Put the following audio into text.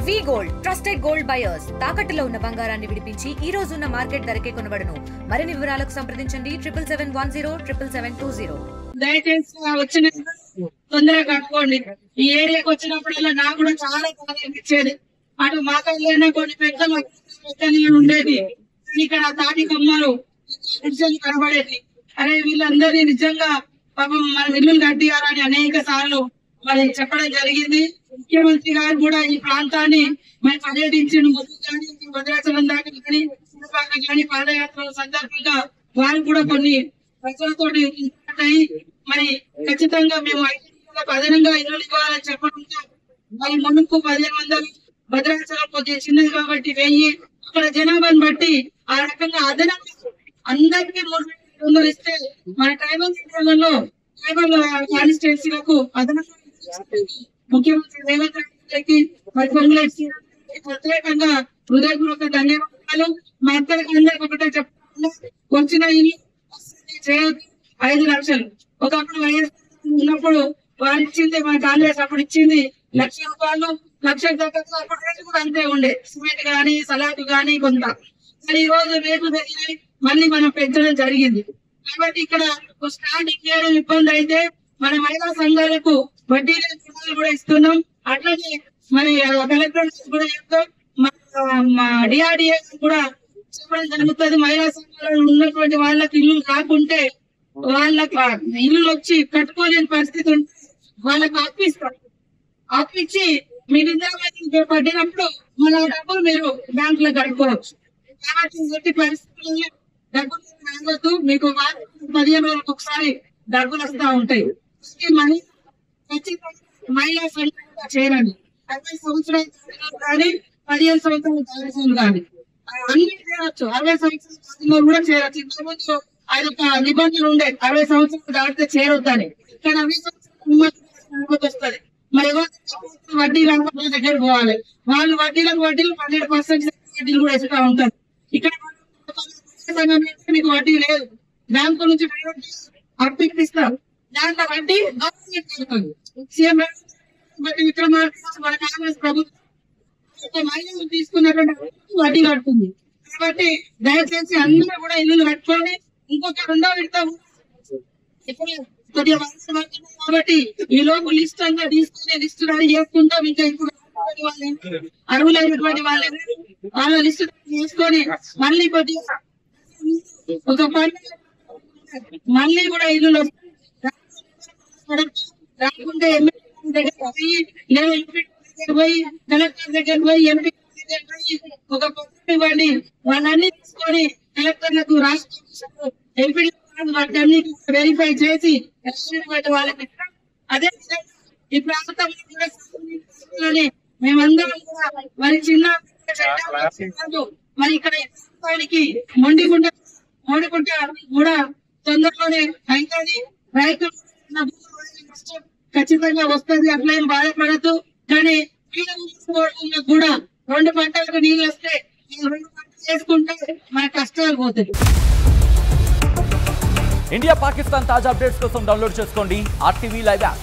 వి gold trusted gold buyers తాకట్టులో ఉన్న బంగారాన్ని విడిపించి ఈ రోజు ఉన్న మార్కెట్ ధరకే కొనబడును. మరిన్ని వివరాలకు సంప్రదించండి 77107720. దయచేసి వచ్చిన తొందరగా కట్టుకోండి. ఈ ఏరియాకి వచ్చినప్పుడల్లా నాకు కూడా చాలా బాగా అనిపించేది. అటు మా కళ్ళైనా కొన్ని పెద్దలు ఉండేది, ఇక్కడ తాటి కొమ్మలు కనబడేది. అరే వీళ్ళందరినీ నిజంగా పాపం మన ఇల్లు కట్టియాలని అనేక సార్లు మరి చెప్పడం జరిగింది. ముఖ్యమంత్రి గారు కూడా ఈ ప్రాంతాన్ని మరి పర్యటించిన ముందు కానీ భద్రాచలం దాకా కానీ కానీ పాదయాత్ర సందర్భంగా వారు కూడా కొన్ని ప్రజలతో మరి ఖచ్చితంగా మేము 5 అదనంగా ఇల్లు ఇవ్వాలని చెప్పడంతో మరి మునుపు 1500 భద్రాచలం కొద్దిగా చిన్నది కాబట్టి 1000 అక్కడ జనాభాని బట్టి ఆ రకంగా అదనంగా అందరికీ 300 ఇస్తే మన ట్రైబల్ కాన్స్టిట్యున్సీలకు అదనంగా ముఖ్యమంత్రి రేవంత్ రెడ్డికి మరి ప్రత్యేకంగా హృదయపూర్వక ధన్యవాదాలు. మా ఇద్దరికి అందరికి ఒకటే చెప్పకుండా వచ్చిన ఇల్లు చేయొద్దు. 5 లక్షలు ఒకప్పుడు ఉన్నప్పుడు వారు ఇచ్చింది మన కాంగ్రెస్ అప్పుడు ఇచ్చింది 1,00,000 రూపాయలు. 1,00,000 దగ్గర అప్పుడు రేటు కూడా అంతే ఉండే, సిమెంట్ గానీ సలాటు గానీ కొంత. కానీ ఈ రోజు రేట్లు పెరిగినాయి, మళ్ళీ మనం పెంచడం జరిగింది. కాబట్టి ఇక్కడ స్టార్టింగ్ చేయడం ఇబ్బంది అయితే మన మహిళా సంఘాలకు వడ్డీ లేని రుణాలు కూడా ఇస్తున్నాం. అట్లాగే మరి కలెక్టర్ కూడా చెప్తాం, మా డిఆర్డిఏ కూడా చెప్పడం జరుగుతుంది. మహిళా సంఘాలలో ఉన్నటువంటి వాళ్ళకి ఇల్లు రాకుంటే వాళ్ళకి ఇల్లు వచ్చి కట్టుకోలేని పరిస్థితి ఉంటే వాళ్ళకి అప్పిస్తారు. అప్పించి మీరు ఇందిరా పడినప్పుడు మన డబ్బులు మీరు బ్యాంక్ లో కట్టుకోవచ్చు. కాబట్టి ఇలాంటి పరిస్థితుల్లో డబ్బులు రావద్దు. మీకు 15 రోజులకు ఒకసారి డబ్బులు వస్తా ఉంటాయి. మహిళా సంఘంగా చేరండి. 60 సంవత్సరాలు కానీ 15 సంవత్సరాలు దారిసాలు కానీ అన్ని చేరొచ్చు. 60 సంవత్సరాలు కూడా చేరొచ్చు. ఇంతకుముందు అదొక నిబంధనలు ఉండే 60 సంవత్సరాలు దాటితే చేరొద్దని. కానీ 60 సంవత్సరాలు వస్తుంది. మరి వడ్డీ రాకపోతే దగ్గర పోవాలి. వాళ్ళు వడ్డీలకు 12% వడ్డీలు కూడా ఇస్తూ ఉంటారు. ఇక్కడ మీకు వడ్డీ లేదు, బ్యాంకు నుంచి అప్పిస్తారు. దాంట్లో వడ్డీ గవర్నమెంట్ సీఎం విక్రమార్క మన కాంగ్రెస్ ప్రభుత్వం మహిళలు తీసుకున్నటువంటి వడ్డీ కడుతుంది. కాబట్టి దయచేసి అందరూ కూడా ఇల్లు కట్టుకోండి. ఇంకొక 2వ విడత ఇప్పుడు కొద్దిగా కాబట్టి ఈ లోపు లిస్ట్ అంతా తీసుకుని లిస్ట్ రెడీ చేసుకుంటాం. ఇంకా ఇప్పుడు అర్హులైనటువంటి వాళ్ళ లిస్ట్ తీసుకొని మళ్ళీ కొద్దిగా ఒక మళ్ళీ కూడా ఇల్లు రాకుంటే ఎమ్మెల్యే దగ్గర పోయి లేదా ఎంపీ దగ్గర పోయి కలెక్టర్ దగ్గర పోయి ఎంపీ దగ్గర పోయి ఒక పత్రం ఇవ్వండి. వాళ్ళన్ని తీసుకొని కలెక్టర్లకు రాష్ట్ర ఎంపీ వాటిని వెరిఫై చేసి వాళ్ళకి అదే ఈ ప్రాంతంలో మేమందరం కూడా మరి చిన్న మరి ఇక్కడ మొండికుంట కూడా తొందరలోనే అవుతుంది. రైతులు ఖచ్చితంగా వస్తుంది, అట్లా బాధపడద్దు. కానీ కూడా 2 పంటలకు నీళ్ళు వస్తే 2 పంటలు చేసుకుంటే మన కష్టాలు పోతాయి. ఇండియా పాకిస్తాన్ తాజా అప్డేట్స్ కోసం డౌన్లోడ్ చేసుకోండి RTV లైవ్ యాప్.